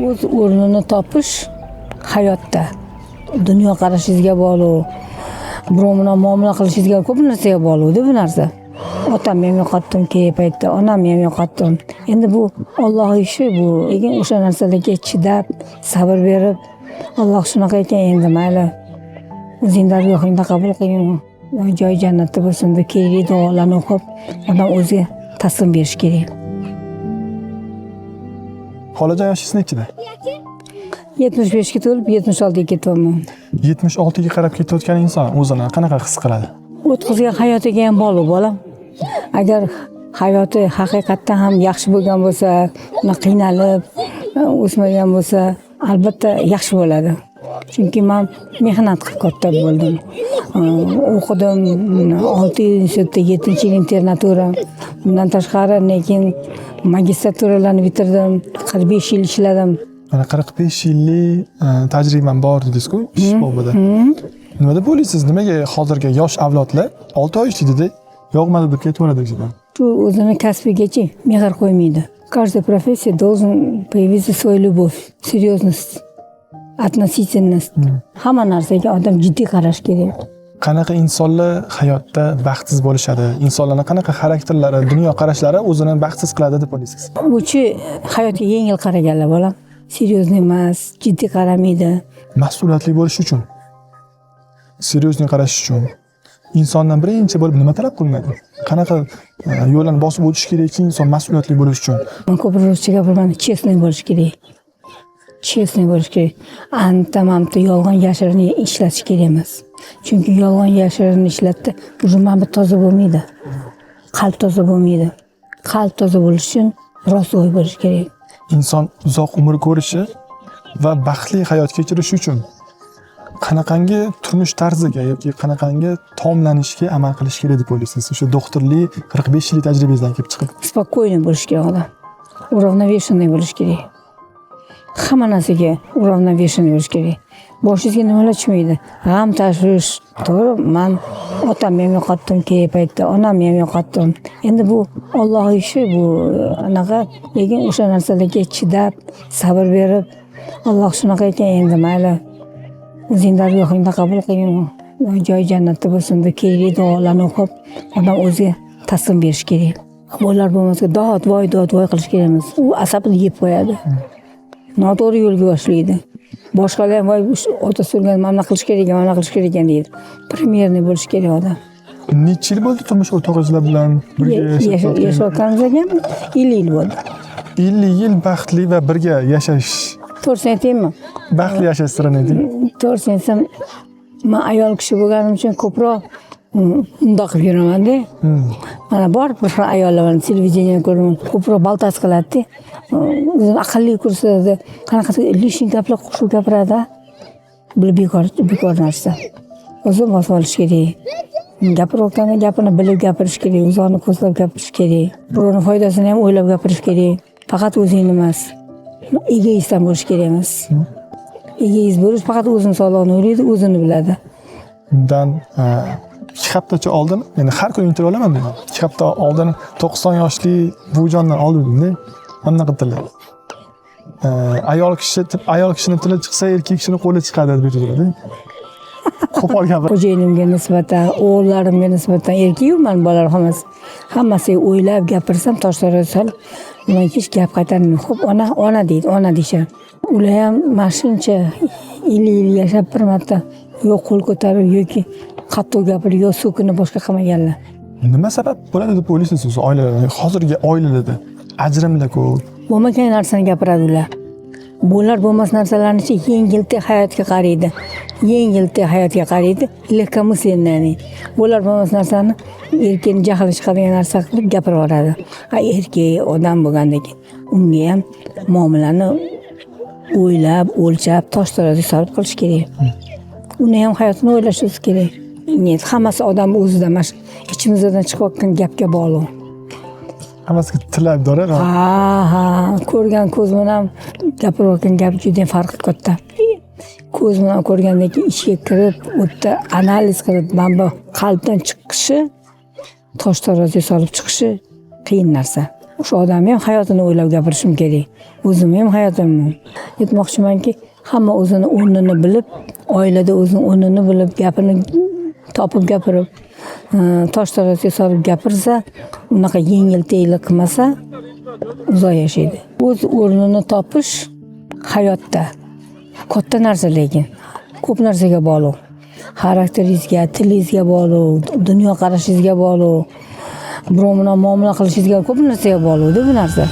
o'z o'rnini topish hayotda dunyoqarashingizga bog'liq, birov bilan muomala qilishingizga ko'p narsaga bog'liq-da bu narsa. Otamni ham yo'qotdim kerak paytda, onamni ham yo'qotdim. Endi bu Alloh ishi bu. Lekin o'sha narsalarga chidab, sabr berib, Alloh shunaqa ekan endi mayli. O'zing dargohingda qabul qiling. Joy jannatda bo'lsin deb kerakli duolarni o'qib, odam o'ziga taslim berish kerak. Xolajon yoshingiz nechida? 75 ga to'lib 76 ga ketyapman. 76 ga qarab ketayotgan inson o'zini qanaqa his qiladi? O'tkazgan hayotiga ham bog'liq bolam. Agar hayoti haqiqatdan ham yaxshi bo'lgan bo'lsa, qiynalib o'smagan bo'lsa, albatta yaxshi bo'ladi. Chunki men mehnat qilib katta bo'ldim. O'qidim, 6 yil institutda, 7 yil internatura. Bundan tashqari lekin magistraturalarni bitirdim, 45 yil ishladim. Mana 45 yillik tajribam bor dedingiz-ku, ish bobida. Nima deb o'ylaysiz? Nimaga hozirgi yosh avlodlar 6 oy ichida yo'qmadi deb ketaveradi o'zidan? Shu o'zini kasbigachi mehr qo'ymaydi. Каждая профессия должен появиться свой любовь, серьезность, относительность. Hamma narsaga odam jiddiy qarash kerak. Qanaqa insonlar hayotda baxtsiz bo'lishadi? Insonlarning qanaqa xarakterlari, dunyo qarashlari o'zini baxtsiz qiladi deb o'ylaysiz? Uchi hayotga yengil qaraganlar bolam. Серьезный emas, jiddiy qaramaydi. Mas'uliyatli bo'lish uchun, seriozli qarash uchun insondan birinchi bo'lib nima talab qilinadi? Qanaqa yo'llarni bosib o'tish kerakki inson mas'uliyatli bo'lish uchun? Men ko'proq ruscha gapiraman, честный bo'lish kerak. Честный bo'lish kerak. Anta-mamta yolg'on yashirin ishlatish kerak emas. Chunki yolg'on yashirin ishlatdi, uzunmabit toza bo'lmaydi. Qalb toza bo'lmaydi. Qalb toza bo'lish uchun rostgo'y bo'lish kerak. Inson uzoq umr ko'rishi va baxtli hayot kechirishi uchun qanaqangi turmush tarziga yoki qanaqangi taomlanishga amal qilish kerak deb o'ylaysiz? O'sha doktorlik 45 yillik tajribangizdan kelib chiqib. Спокойный bo'lish kerak odam. Уравновешенный bo'lish kerak. Hamma narsaga уравновешенный bo'lish kerak. Boshingizga nimalar tushmaydi? G'am, tashvish. To'g'ri, men otamni ham yo'qotdim kerak paytda, onamni ham yo'qotdim. Endi bu Alloh ishi bu anaqa, lekin o'sha narsalarga chidab, sabr berib, Alloh shunaqa ekan endi mayli. O'zing dargohingda qabul qiling. Joy jannatda bo'lsin deb kerakli duolarni o'qib, odam o'ziga taslim berish kerak. Bo'lar bo'lmasa dod voy qilish kerak emas. U asabni yeb qo'yadi. Noto'g'ri yo'lga boshlaydi. Boshqalar ham voy ota surgan mana qilish kerak ekan deydi. Primerniy bo'lish kerak odam. Necha yil bo'ldi turmush o'rtog'ingizlar bilan birga yashayotganimizga 50 yil bo'ldi. 50 yil baxtli va birga yashash. To'g'risini aytaymi? Baxtli yashash sirini ayting. To'g'risini aytsam, men ayol kishi bo'lganim uchun ko'proq undoq qilib yuraman-da. Mana bor bir ayollar bilan televideniya ko'raman, ko'proq baltas qiladi-da. O'zini aqlli ko'rsatadi, qanaqa lishing gaplar qo'shib gapiradi. Bu bekor narsa. O'zini bosib olish kerak. Gapirayotganda gapini bilib gapirish kerak, o'zini ko'zlab gapirish kerak. Birovning foydasini ham o'ylab gapirish kerak. Faqat o'zingni emas. Egoistdan bo'lish kerak emas. Egoist bo'lish faqat o'zini sog'lig'ini o'ylaydi, o'zini biladi. Bundan 2 haftacha oldin, men har kuni intervyu olaman dedim. 2 hafta oldin 90 yoshli buvijondan oldim-da. Mana qildilar. Ayol kishining tili chiqsa, erkak kishining qo'li chiqadi deb aytadilar. Qo'pol gapir. Xo'jayinimga nisbatan, o'g'illarimga nisbatan erkak-ku men bolalar hammasiga o'ylab gapirsam, toshlarga solib, men hech gap qaytarmayman. Xo'p, ona deydi, ona deyshar. Ular ham mashincha 50 yil yashab bir marta yo'q qo'l ko'tarib yoki qattiq gapirib, yo so'kini boshqa qilmaganlar. Nima sabab bo'ladi deb o'ylaysiz o'zi oilalarda? Hozirgi oilalarda ajrimlar ko'p. Bo'lmagan narsani gapiradi ular. Bo'lar bo'lmas narsalarni yengilta hayotga qaraydi. Легкомысленно. Bo'lar bo'lmas narsani erkakning jahli chiqadigan narsa qilib gapirib yuboradi. Erkak odam bo'lgandan keyin unga ham muomalani o'ylab, o'lchab, tosh-taroziga solib qilish kerak. Uni ham hayotini o'ylashimiz kerak. Hammasi odam o'zida, mana ichimizdan chiqayotgan gapga bog'liq. Hammasiga tilab dorar. Ha, ko'rgan ko'z bilan gapirayotgan gap juda farqi katta. Ko'z bilan ko'rgandan keyin ichga kirib, o'tda analiz qilib, mana qalbdan chiqishi, tosh taroziga solib chiqishi qiyin narsa. o'sha odamni ham hayotini o'ylab gapirishim kerak. O'zimni ham hayotimni. Aytmoqchimanki, hamma o'zini o'rnini bilib, oilada o'zini o'rnini bilib, gapini topib gapirib, tosh tarozga solib gapirsa, unaqa yengil tenglik qilmasa, uzoq yashaydi. O'z o'rnini topish hayotda katta narsa, lekin ko'p narsaga bog'liq. Xarakteringizga, tilingizga bog'liq, dunyo qarashingizga bog'liq, birov bilan muomala qilishingizga ko'p narsaga bog'liq bu narsa.